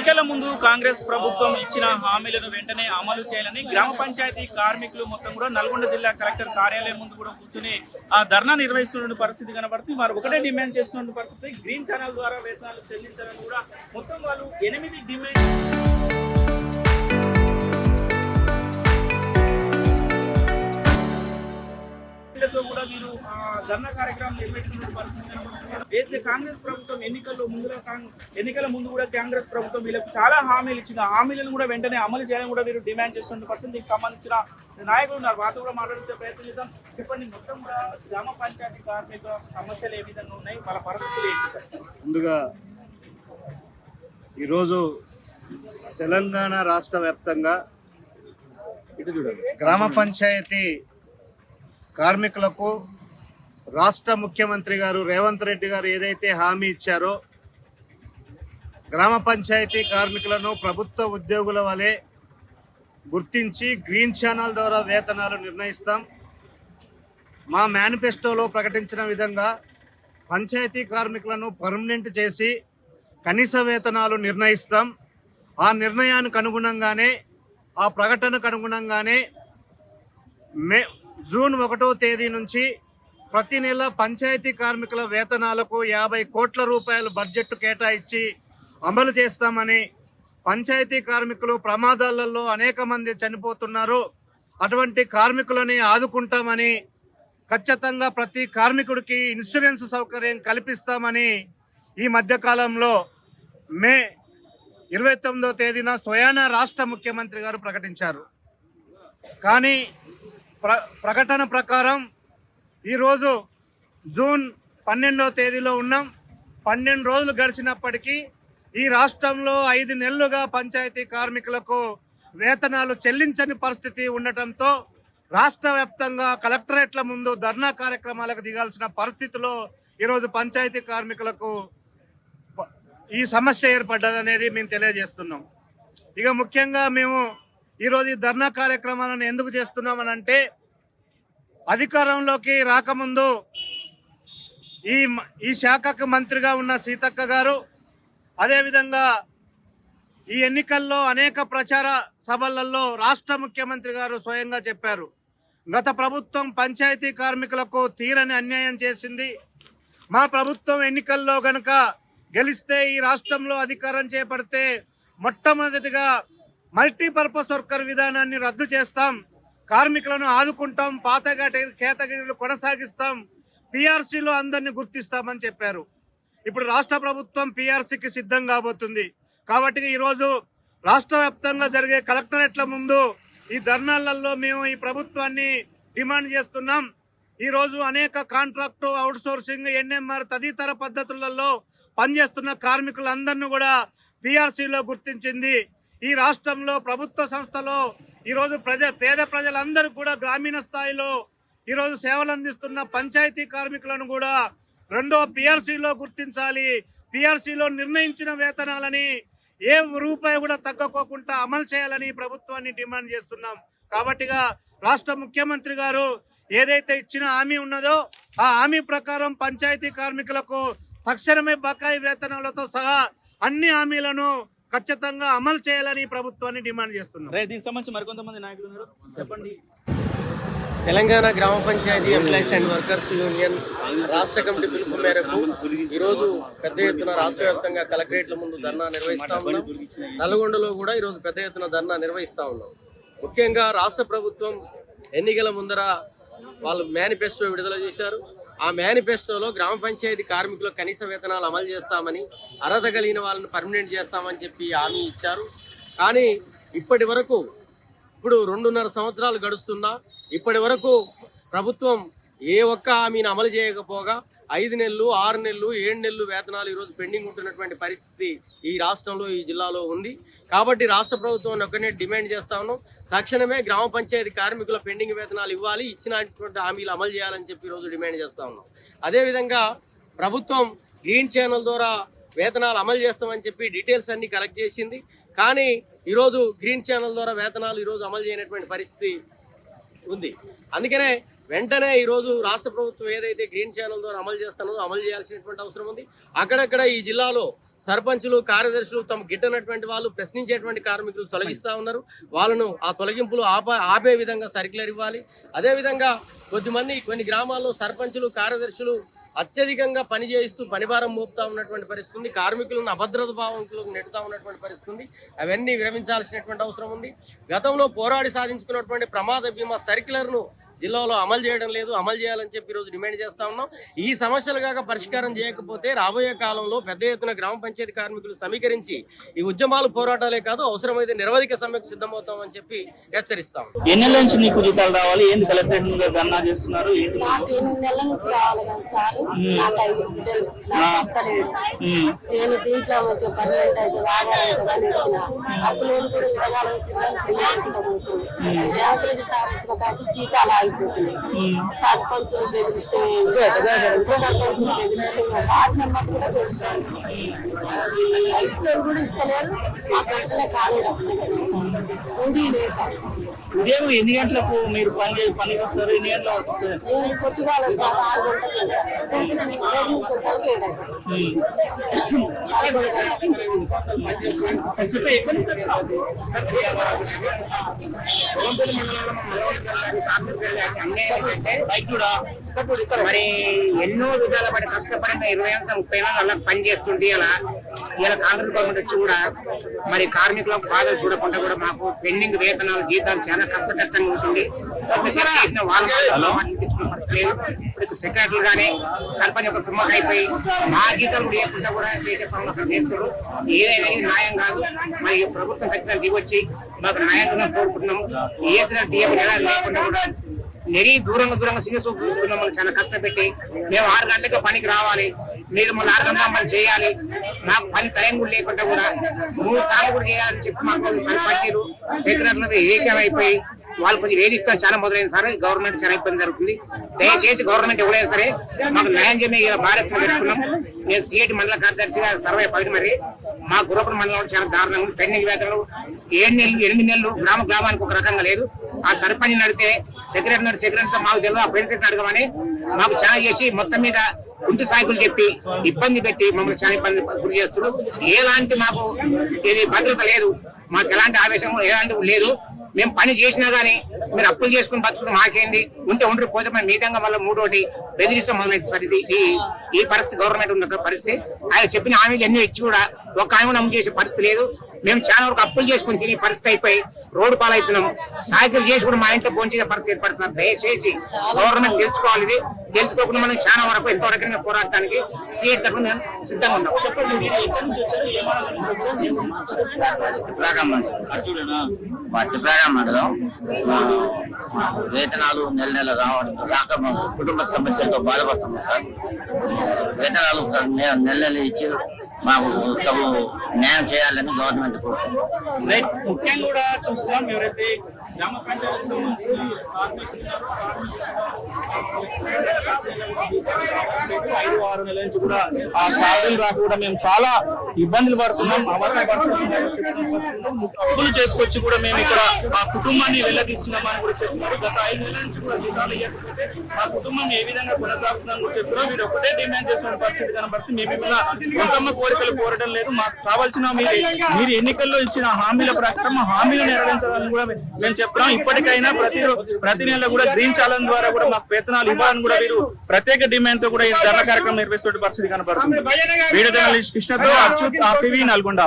ఎన్నికల ముందు కాంగ్రెస్ ప్రభుత్వం ఇచ్చిన హామీలను వెంటనే అమలు చేయాలని గ్రామ పంచాయతీ కార్మికులు మొత్తం కూడా నల్గొండ జిల్లా కలెక్టర్ కార్యాలయం ముందు కూడా కూర్చొని ధర్నా నిర్వహిస్తున్న పరిస్థితి కనబడుతుంది. వారు ఒకటే డిమాండ్ చేస్తున్న పరిస్థితి, గ్రీన్ ఛానల్ ద్వారా వేతనాలు చెల్లించాలని కూడా మొత్తం వాళ్ళు 8 డిమాండ్ కూడా వీరు ధర్నా కార్యక్రమం నిర్వహిస్తున్న పరిస్థితి కనబడుతుంది. కాంగ్రెస్ ప్రభుత్వం ఎన్నికల ముందు కూడా కాంగ్రెస్ ప్రభుత్వం వీళ్ళకి చాలా హామీలు ఇచ్చింది. హామీలను కూడా వెంటనే అమలు చేయాలని కూడా వీరు డిమాండ్ చేస్తున్న పరిస్థితి. దీనికి సంబంధించిన నాయకులు ఉన్నారు, వారితో కూడా మాట్లాడించే ప్రయత్నం చేద్దాం. చెప్పండి, మొత్తం కూడా గ్రామ పంచాయతీ కార్మికుల సమస్యలు ఏ విధంగా ఉన్నాయి, వాళ్ళ పరిస్థితులు ఏంటి సార్? ముందుగా ఈరోజు తెలంగాణ రాష్ట్ర వ్యాప్తంగా గ్రామ పంచాయతీ కార్మికులకు రాష్ట్ర ముఖ్యమంత్రి గారు రేవంత్ రెడ్డి గారు ఏదైతే హామీ ఇచ్చారో, గ్రామ పంచాయతీ కార్మికులను ప్రభుత్వ ఉద్యోగుల వలె గుర్తించి గ్రీన్ ఛానల్ ద్వారా వేతనాలు నిర్ణయిస్తాం. మా మేనిఫెస్టోలో ప్రకటించిన విధంగా పంచాయతీ కార్మికులను పర్మనెంట్ చేసి కనీస వేతనాలు నిర్ణయిస్తాం. ఆ నిర్ణయానికి అనుగుణంగానే, ఆ ప్రకటనకు అనుగుణంగానే జూన్ 1వ తేదీ నుంచి ప్రతి నెల పంచాయతీ కార్మికుల వేతనాలకు 50 కోట్ల రూపాయల బడ్జెట్ కేటాయించి అమలు చేస్తామని, పంచాయతీ కార్మికులు ప్రమాదాలలో అనేక మంది చనిపోతున్నారు, అటువంటి కార్మికులని ఆదుకుంటామని, ఖచ్చితంగా ప్రతి కార్మికుడికి ఇన్సూరెన్స్ సౌకర్యం కల్పిస్తామని ఈ మధ్యకాలంలో మే 29వ తేదీన స్వయాన రాష్ట్ర ముఖ్యమంత్రి గారు ప్రకటించారు. కానీ ప్రకటన ప్రకారం ఈరోజు జూన్ 12వ తేదీలో ఉన్నాం. 12 రోజులు గడిచినప్పటికీ ఈ రాష్ట్రంలో 5 నెలలుగా పంచాయతీ కార్మికులకు వేతనాలు చెల్లించని పరిస్థితి ఉండటంతో రాష్ట్ర వ్యాప్తంగా కలెక్టరేట్ల ముందు ధర్నా కార్యక్రమాలకు దిగాల్సిన పరిస్థితిలో ఈరోజు పంచాయతీ కార్మికులకు ఈ సమస్య ఏర్పడ్డదనేది మేము తెలియజేస్తున్నాం. ఇక ముఖ్యంగా మేము ఈరోజు ఈ ధర్నా కార్యక్రమాలను ఎందుకు చేస్తున్నామని అంటే, అధికారంలోకి రాకముందు ఈ శాఖకు మంత్రిగా ఉన్న సీతక్క గారు, అదేవిధంగా ఈ ఎన్నికల్లో అనేక ప్రచార సభలలో రాష్ట్ర ముఖ్యమంత్రి గారు స్వయంగా చెప్పారు, గత ప్రభుత్వం పంచాయతీ కార్మికులకు తీరని అన్యాయం చేసింది. మా ప్రభుత్వం ఎన్నికల్లో గనక గెలిస్తే, ఈ రాష్ట్రంలో అధికారం చేపడితే మొట్టమొదటిగా మల్టీపర్పస్ వర్కర్ విధానాన్ని రద్దు చేస్తాం, కార్మికులను ఆదుకుంటాం, పాత కేటగిరీలు కొనసాగిస్తాం, పిఆర్సీలో అందరినీ గుర్తిస్తామని చెప్పారు. ఇప్పుడు రాష్ట్ర ప్రభుత్వం పిఆర్సీకి సిద్ధం కాబోతుంది. కాబట్టి ఈరోజు రాష్ట్ర వ్యాప్తంగా జరిగే కలెక్టరేట్ల ముందు ఈ ధర్నాలలో మేము ఈ ప్రభుత్వాన్ని డిమాండ్ చేస్తున్నాం. ఈరోజు అనేక కాంట్రాక్టు, అవుట్ సోర్సింగ్, ఎన్ఎంఆర్ తదితర పద్ధతులలో పనిచేస్తున్న కార్మికులందరినీ కూడా పిఆర్సీలో గుర్తించింది. ఈ రాష్ట్రంలో ప్రభుత్వ సంస్థలో ఈరోజు పేద ప్రజలందరూ కూడా గ్రామీణ స్థాయిలో ఈరోజు సేవలు అందిస్తున్న పంచాయతీ కార్మికులను కూడా 2వ పిఆర్సీలో గుర్తించాలి. పిఆర్సీలో నిర్ణయించిన వేతనాలని ఏ రూపాయి కూడా తగ్గకోకుండా అమలు చేయాలని ప్రభుత్వాన్ని డిమాండ్ చేస్తున్నాం. కాబట్టిగా రాష్ట్ర ముఖ్యమంత్రి గారు ఏదైతే ఇచ్చిన హామీ ఉన్నదో, ఆ హామీ ప్రకారం పంచాయతీ కార్మికులకు తక్షణమే బకాయి వేతనాలతో సహా అన్ని హామీలను ఖచ్చితంగా అమలు చేయాలని ప్రభుత్వాన్ని డిమాండ్ చేస్తున్నాం. దీనికి సంబంధించి మరికొంతమంది నాయకులు ఉన్నారు, చెప్పండి. Telangana Grama Panchayat employees and workers union రాష్ట్ర కమిటీ పిలుపు మేరకు ఈరోజు పెద్ద ఎత్తున రాష్ట్ర వ్యాప్తంగా కలెక్టరేట్ల ముందు ధర్నా నిర్వహిస్తా ఉన్నాం. నల్గొండలో కూడా ఈరోజు పెద్ద ఎత్తున ధర్నా నిర్వహిస్తా ఉన్నాం. ముఖ్యంగా రాష్ట్ర ప్రభుత్వం ఎన్నికల ముందర వాళ్ళు మేనిఫెస్టో విడుదల చేశారు. ఆ మేనిఫెస్టోలో గ్రామ పంచాయతీ కార్మికులకు కనీస వేతనాలు అమలు చేస్తామని, అర్హత కలిగిన వాళ్ళని పర్మనెంట్ చేస్తామని చెప్పి హామీ ఇచ్చారు. కానీ ఇప్పటి వరకు, ఇప్పుడు 2.5 సంవత్సరాలు గడుస్తున్నా ఇప్పటి వరకు ప్రభుత్వం ఏ ఒక్క హామీని అమలు చేయకపోగా 5 నెలలు, 6 నెలలు, 7 నెలలు వేతనాలు ఈరోజు పెండింగ్ ఉంటున్నటువంటి పరిస్థితి ఈ రాష్ట్రంలో, ఈ జిల్లాలో ఉంది. కాబట్టి రాష్ట్ర ప్రభుత్వం ఒకనే డిమాండ్ చేస్తా ఉన్నాం, తక్షణమే గ్రామ పంచాయతీ కార్మికుల పెండింగ్ వేతనాలు ఇవ్వాలి, ఇచ్చినటువంటి హామీలు అమలు చేయాలని చెప్పి ఈరోజు డిమాండ్ చేస్తా ఉన్నాం. అదేవిధంగా ప్రభుత్వం గ్రీన్ ఛానల్ ద్వారా వేతనాలు అమలు చేస్తామని చెప్పి డీటెయిల్స్ అన్ని కలెక్ట్ చేసింది. కానీ ఈరోజు గ్రీన్ ఛానల్ ద్వారా వేతనాలు ఈరోజు అమలు చేయనటువంటి పరిస్థితి ఉంది. అందుకనే వెంటనే ఈరోజు రాష్ట్ర ప్రభుత్వం ఏదైతే గ్రీన్ ఛానల్ ద్వారా అమలు చేస్తున్నదో అమలు చేయాల్సినటువంటి అవసరం ఉంది. అక్కడక్కడ ఈ జిల్లాలో సర్పంచులు కార్యదర్శులు తమ గిట్టనటువంటి వాళ్ళు ప్రశ్నించేటువంటి కార్మికులు తొలగిస్తా ఉన్నారు. వాళ్ళను ఆ తొలగింపులు ఆపే విధంగా సర్క్యులర్ ఇవ్వాలి. అదేవిధంగా కొన్ని గ్రామాల్లో సర్పంచులు కార్యదర్శులు అత్యధికంగా పని చేయిస్తూ పనిభారం మోపుతా ఉన్నటువంటి పరిస్థితి ఉంది. కార్మికులను అభద్రత భావంలోకి నెట్టుతా ఉన్నటువంటి పరిస్థితి ఉంది. అవన్నీ విరమించాల్సినటువంటి అవసరం ఉంది. గతంలో పోరాడి సాధించుకున్నటువంటి ప్రమాద బీమా సర్క్యులర్ను జిల్లాలో అమలు చేయడం లేదు. అమలు చేయాలని చెప్పి ఈరోజు డిమాండ్ చేస్తా ఉన్నాం. ఈ సమస్యలు కాక పరిష్కారం చేయకపోతే రాబోయే కాలంలో పెద్ద ఎత్తున గ్రామ పంచాయతీ కార్మికులు సమీకరించి ఈ ఉద్యమాలు పోరాటాలే కాదు అవసరమైతే నిరవధిక సమ్మెకు సిద్ధమవుతామని చెప్పి హెచ్చరిస్తాం. ఎన్ని నెలల నుంచి నీకు జీతాలు రావాలి? ఏంది కలెక్టరేట్ మీద ధర్నా చేస్తున్నారు? నాకు 8 నెలల నుంచి రావాలి కదా సార్. నాకు 5 బిడ్డలు, నాకు భర్త లేడు. నేను దీంట్లో మంచిగా పర్మనెంట్ అవుతుంది ఆధారం అవుతుంది అని చెప్పిన అప్పులోని కూడా ఇంతకాలం వచ్చిందని పిల్లలు పోతుంది. రేవంత్ రెడ్డి సార్ వచ్చిన కాదు జీతాలు ఆగిపోతున్నాయి. సర్పంచులు బెదిరిస్తున్నాయి, సర్పంచులు బెదిరిస్తున్నాయి, వార్డు నెంబర్ కూడా పెడుతున్నాయి. ఇస్తారు కూడా ఇస్తలేరు. మా గంటలే కాలేదు ఉండి లేక. ఉదయం ఎన్ని గంటలకు మీరు పని వస్తారు? ఎన్ని గంటలకు వస్తారు? నేను పొద్దుగాల సార్ 6 గంటలకు 2 గంటలకు మరి ఎన్నో విధాల పడి కష్టపడిన 20 ఏళ్ళ 30 ఏళ్ళ అలా పని చేస్తుంటే ఇలా కాంగ్రెస్ గవర్నమెంట్ వచ్చి కూడా మరి కార్మికుల బాధలు చూడకుండా కూడా మాకు పెండింగ్ వేతనాలు జీతాలు చాలా కష్టంగా ఉంటుంది. ఇప్పుడు సెక్రటరీలు గానీ సర్పంచ్ ఒక కుమ్మక అయిపోయి మా జీతాలు లేకుండా కూడా చేసే పనులు అక్కడ చేస్తారు. ఏదైనా న్యాయం కాదు. మరి ప్రభుత్వం ఖచ్చితంగా దిగొచ్చి మాకు న్యాయంగా కోరుకుంటున్నాము. ఏసీఆర్ డిఎం ఎలా లేకుండా కూడా దూరంగా సీరియస్ చూసుకున్నాం. మనం చాలా కష్టపెట్టి మేము 6 గంటలకు పనికి రావాలి, మీరు మళ్ళీ 6 గంటలకు మనం చేయాలి. మాకు పని టైం కూడా లేకుండా కూడా 3 సార్లు కూడా చేయాలని చెప్పి మాకు సరిపట్టిరు సెక్రటరీ ఏకమైపోయి వాళ్ళు కొంచెం వేధిస్తాం చాలా మొదలైంది సార్. గవర్నమెంట్ చాలా ఇబ్బంది జరుగుతుంది. దయచేసి గవర్నమెంట్ ఎవరైనా సరే మాకు న్యాయం చేయని భారత్ పెట్టుకున్నాం. నేను సిఐటి మండల కార్యదర్శిగా సర్వే పడి మరి మా గురపడి మండలంలో చాలా దారుణంగా ఉంది. పెండింగ్ వేతనాలు 7 నెలలు 8 నెలలు గ్రామానికి ఒక రకంగా లేదు. ఆ సర్పంచ్ నడితే సెక్రటరీతో మాకు తెలియదు. ఆ ప్రిన్సిపల్ అడగమని మాకు చాలా చేసి మొత్తం మీద ఇంటి సాయకులు చెప్పి ఇబ్బంది పెట్టి మమ్మల్ని చాలా ఇబ్బంది గురి చేస్తున్నారు. ఎలాంటి మాకు ఇది భద్రత లేదు. మాకు ఎలాంటి ఆవేశం ఎలాంటివి లేదు. మేము పని చేసినా గానీ మీరు అప్పులు చేసుకుని బతుకుని మాకేంది ఉంటే ఉండరు పోతే మేము మీదంగా మళ్ళీ 3 బెదిరిస్తాం మొదలైతే సార్. ఇది ఈ పరిస్థితి గవర్నమెంట్ ఉన్న పరిస్థితి. ఆయన చెప్పిన హామీలు ఎన్నో ఇచ్చి కూడా ఒక హామీ నమ్ము చేసే పరిస్థితి లేదు. మేము చాలా వరకు అప్పులు చేసుకుని తినే పరిస్థితి అయిపోయి రోడ్డు పాలవుతున్నాం. సాయకులు చేసి కూడా మా ఇంట్లో పోంచే పరిస్థితి ఏర్పడుతున్నారు. దయచేసి గవర్నమెంట్ తెలుసుకోవాలి. ఇది తెలుసుకోకుండా మనం చాలా వరకు ఎంతవరకు పోరాడటానికి సీఎం తరఫున నేను సిద్ధంగా ఉన్నాం. మధ్యప్రాగం మండలం వేతనాలు నెల రాక కుటుంబ సమస్యలతో బాధపడుతున్నాం సార్. వేతనాలు నెల ఇచ్చి మాకు తగు న్యాయం చేయాలని గవర్నమెంట్ కోరుతున్నాం. ముఖ్యంగా కూడా చూస్తున్నాం ఎవరైతే గ్రామ పంచాయతీకి సంబంధించిన కార్మికులు 5-6 నెలల నుంచి కూడా ఆ శాలరీలు రాక కూడా మేము చాలా ఇబ్బందులు పడుతున్నాం, అవసరం పడుతున్నాం. అప్పులు చేసుకొచ్చి కూడా మేము ఇక్కడ మా కుటుంబాన్ని వెళ్ళదీస్తున్నామని కూడా చెప్తున్నారు. గత 5 నెలల నుంచి కూడా జీతాలు ఇవ్వకపోతే మా కుటుంబం ఏ విధంగా కొనసాగుతుందని కూడా చెప్తున్నారు. మీరు ఒకటే డిమాండ్ చేస్తున్న పరిస్థితి కనబడుతుంది. మేము ఏమైనా కొంతమ్మ కోరికలు కోరడం లేదు. మాకు కావాల్సిన మీరు ఎన్నికల్లో ఇచ్చిన హామీల ప్రకారం హామీలు నెరవేర్చాలని కూడా మేము చెప్తున్నాం. ఇప్పటికైనా ప్రతి నెల కూడా గ్రీన్ ఛాలెంజ్ ద్వారా కూడా మాకు వేతనాలు ఇవ్వాలని కూడా వీరు ప్రత్యేక డిమాండ్ తో కూడా ఈ ధర్నా కార్యక్రమం నిర్వహిస్తున్న పరిస్థితి కనబడుతుంది. వీడియో జర్నలిస్ట్ కృష్ణతో అచ్యుత్, ఆర్టీవీ, నల్గొండ.